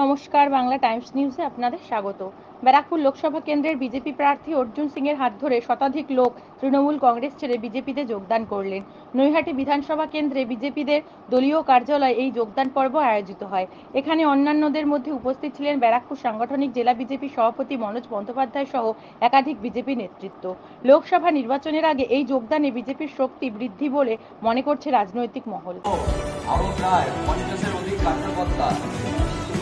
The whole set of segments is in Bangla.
নমস্কার, বাংলা টাইমস নিউজে আপনাদের স্বাগত। ব্যারাকপুর লোকসভা কেন্দ্রের বিজেপি প্রার্থী অর্জুন সিং এর হাত ধরে শতাধিক লোক তৃণমূল কংগ্রেস ছেড়ে বিজেপিতে যোগদান করলেন। নৈহাটি বিধানসভা কেন্দ্রে বিজেপিদের দলীয় কার্যালয়ে এই যোগদান পর্ব আয়োজিত হয়। এখানে অন্যান্যদের মধ্যে উপস্থিত ছিলেন ব্যারাকপুর সাংগঠনিক জেলা বিজেপি সভাপতি মনোজ বন্দ্যোপাধ্যায় সহ একাধিক বিজেপি নেতৃত্ব। লোকসভা নির্বাচনের আগে এই যোগদানে বিজেপির শক্তি বৃদ্ধি বলে মনে করছে রাজনৈতিক মহল। আরো প্রায় 50-এর অধিক কার্যকর্তা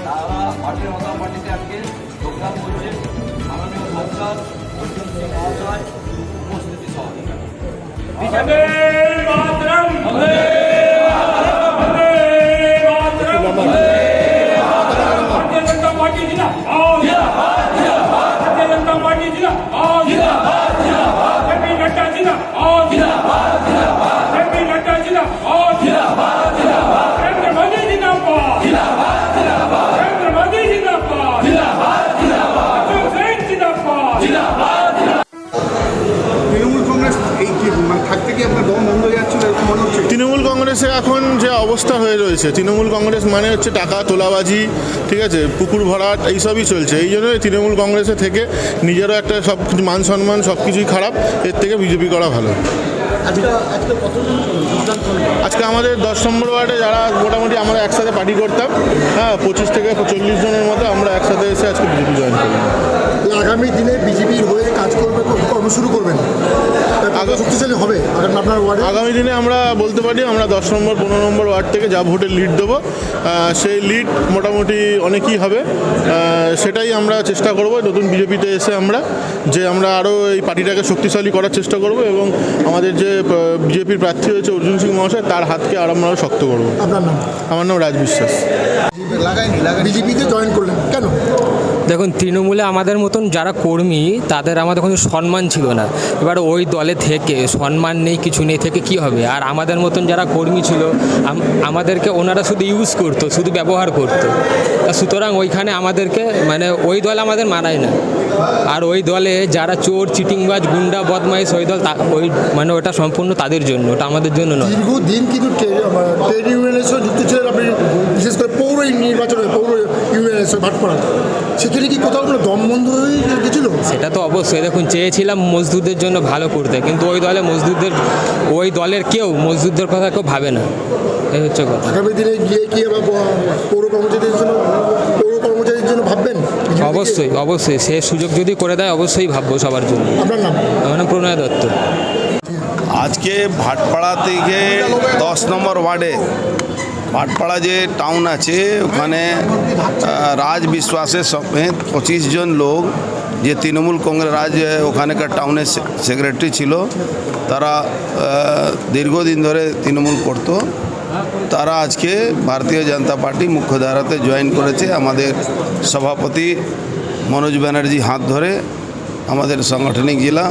তারা ভারতীয় জনতা পার্টিতে আজকে যোগদান করছে। মাননীয় সরকার অর্জুন সিং মহাশয় উপস্থিতি সহ তৃণমূল কংগ্রেসে এখন যে অবস্থা হয়ে রয়েছে, তৃণমূল কংগ্রেস মানে হচ্ছে টাকা তোলাবাজি, ঠিক আছে, পুকুর ভরাট, এইসবই চলছে। এই জন্য তৃণমূল কংগ্রেসে থেকে নিজেরও একটা সব কিছু মান সম্মান সব কিছুই খারাপ, এর থেকে বিজেপি করা ভালো। আজকে আমাদের 10 নম্বর ওয়ার্ডে যারা মোটামুটি আমরা একসাথে পার্টি করতাম, 25 থেকে 40 জনের মতো আমরা একসাথে এসে আজকে বিজেপি জয়েন করলাম। আগামী দিনে বিজেপির হয়ে কাজ করবে, কর্ম শুরু করবেন, শক্তিশালী হবে আপনার ওয়ার্ডে। আগামী দিনে আমরা বলতে পারি আমরা 10 নম্বর 15 নম্বর ওয়ার্ড থেকে যা ভোটের লিড দেবো, সেই লিড মোটামুটি অনেকই হবে। সেটাই আমরা চেষ্টা করব নতুন বিজেপিতে এসে আমরা আরও এই পার্টিটাকে শক্তিশালী করার চেষ্টা করব এবং আমাদের যে বিজেপির প্রার্থী হয়েছে অর্জুন সিং মহাশয়, তার হাতকে আমরা শক্ত করব। আপনার নাম? আমার নাম রাজ বিশ্বাস। বিজেপিতে জয়েন করলেন কেন? দেখুন, তৃণমূলে আমাদের মতন যারা কর্মী তাদের আমাদের কোনো সম্মান ছিল না। এবার ওই দলে থেকে সম্মান নেই, কিছু নেই থেকে কি হবে? আর আমাদের মতন যারা কর্মী ছিল আমাদেরকে ওনারা শুধু ইউজ করতো, শুধু ব্যবহার করতো। সুতরাং ওইখানে আমাদেরকে ওই দল আমাদের মানায় না। আর ওই দলে যারা চোর, চিটিংবাজ, গুন্ডা, বদমাইশ, ওই দল ওটা সম্পূর্ণ তাদের জন্য, ওটা আমাদের জন্য নয়। দীর্ঘদিন কিন্তু ট্রেড ইউনিয়নের সঙ্গে যুক্ত ছিলেন আপনি, বিশেষ করে পৌর নির্বাচনে পৌর ইউনিয়নের সঙ্গে ভাটপাড়া, সেখানে কি কোথাও কোনো দম বন্ধ হয়ে গেছিল? সেটা তো অবশ্যই। দেখুন, চেয়েছিলাম মজদুরদের জন্য ভালো করতে, কিন্তু ওই দলের কেউ মজদুরদের কথা কেউ ভাবে না। এই হচ্ছে কথা। আগামী দিনে গিয়ে কি পৌর কর্মচারীদের জন্য ভাববেন? অবশ্যই সে সুযোগ যদি করে দেয় অবশ্যই ভাববো সবার জন্য। আপনার নাম? আমার নাম প্রণয় দত্ত। আজকে ভাটপাড়া থেকে 10 নম্বর ওয়ার্ডে, ভাটপাড়া যে টাউন আছে ওখানে রাজ বিশ্বাসের সমেত 25 জন লোক, যে তৃণমূল কংগ্রেস ওখানেকার টাউনের সেক্রেটারি ছিল, তারা দীর্ঘদিন ধরে তৃণমূল করত, তারা আজকে ভারতীয় জনতা পার্টি মুখ্যধারাতে জয়েন করেছে। আমাদের সভাপতি মনোজ ব্যানার্জি হাত ধরে আমাদের সাংগঠনিক জেলা।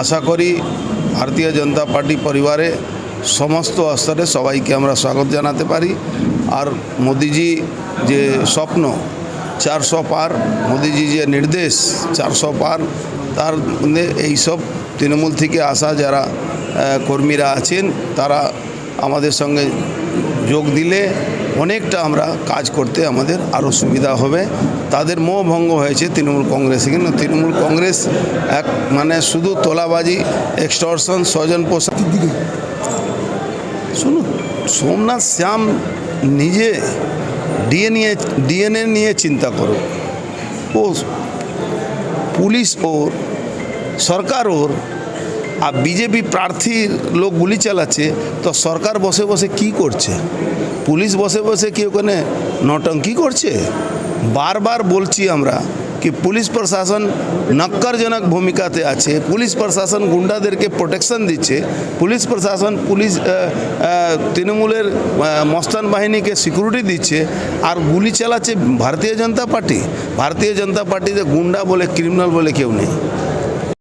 আশা করি ভারতীয় জনতা পার্টি পরিবারে সমস্ত স্তরে সবাইকে আমরা স্বাগত জানাতে পারি। আর মোদিজি যে স্বপ্ন 400 পার, মোদিজি যে নির্দেশ 400 পার, তার মধ্যে এইসব তৃণমূল থেকে আসা যারা কর্মীরা আছেন তারা আমাদের সঙ্গে যোগ দিলে অনেকটা আমরা কাজ করতে আমাদের আরও সুবিধা হবে। তাদের মোহভঙ্গ হয়েছে তৃণমূল কংগ্রেসে, কিন্তু তৃণমূল কংগ্রেস শুধু তোলাবাজি, এক্সটর্শন, স্বজন পোষার দিকে। শুনুন, সোমনাথ শ্যাম নিজে ডিএনএ নিয়ে চিন্তা করো, ও পুলিশ ওর, সরকার ওর, আর বিজেপি প্রার্থীর লোক গুলি চালাচ্ছে, তো সরকার বসে বসে কি করছে? পুলিশ বসে বসে কি ওখানে নটঙ্কি করছে? বারবার বলছি আমরা कि পুলিশ প্রশাসন নক্কারজনক ভূমিকাতে আছে। পুলিশ প্রশাসন গুন্ডাদেরকে প্রোটেকশন দিচ্ছে, পুলিশ প্রশাসন তৃণমূলের মস্তান বাহিনীকে সিকিউরিটি দিচ্ছে, আর গুলি চালাচ্ছে ভারতীয় জনতা পার্টি। ভারতীয় জনতা পার্টিতে গুন্ডা বলে, ক্রিমিনাল বলে কেউ নেই।